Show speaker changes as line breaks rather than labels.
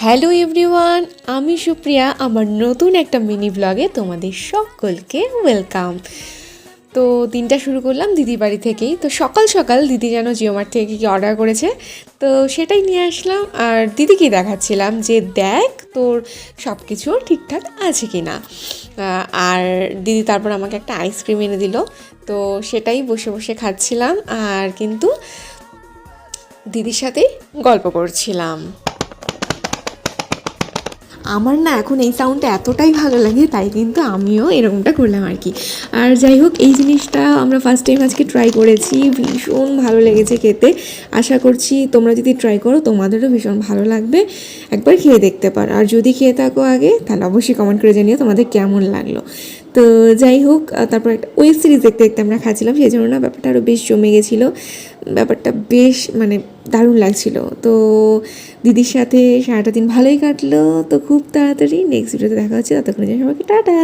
Hello everyone, আমি সুপ্রিয়া। আমার নতুন একটা মিনি ব্লগে তোমাদের সকলকে ওয়েলকাম। তো দিনটা শুরু করলাম দিদির বাড়ি থেকেই। তো সকাল সকাল দিদি যেন জিওমার্ট থেকে কি অর্ডার করেছে, তো সেটাই নিয়ে আসলাম। আর দিদিকে দেখাচ্ছিলাম যে দেখ তোর সব কিছু ঠিকঠাক আছে কি না। আর দিদি তারপর আমাকে একটা আইসক্রিম এনে দিল, তো সেটাই বসে বসে খাচ্ছিলাম আর কিন্তু দিদির সাথেই গল্প করছিলাম। আমার না এখন এই সাউন্ডটা এতটাই ভালো লাগে, তাই কিন্তু আমিও এরকমটা করলাম আর কি। আর যাই হোক, এই জিনিসটা আমরা ফার্স্ট টাইম আজকে ট্রাই করেছি, ভীষণ ভালো লেগেছে খেতে। আশা করছি তোমরা যদি ট্রাই করো তোমাদেরও ভীষণ ভালো লাগবে। একবার খেয়ে দেখতে পারো, আর যদি খেয়ে থাকো আগে তাহলে অবশ্যই কমেন্ট করে জানিও তোমাদের কেমন লাগলো। তো যাই হোক, তারপর একটা ওয়েব সিরিজ দেখতে দেখতে আমরা খাচ্ছিলাম, সেই জন্য না ব্যাপারটা আরও বেশ জমে গেছিলো। ব্যাপারটা বেশ দারুণ লাগছিল। তো দিদির সাথে সারাটা দিন ভালোই কাটলো। তো খুব তাড়াতাড়ি নেক্সট ভিডিওতে দেখা হচ্ছে, ততক্ষণে সবাইকে টাটা।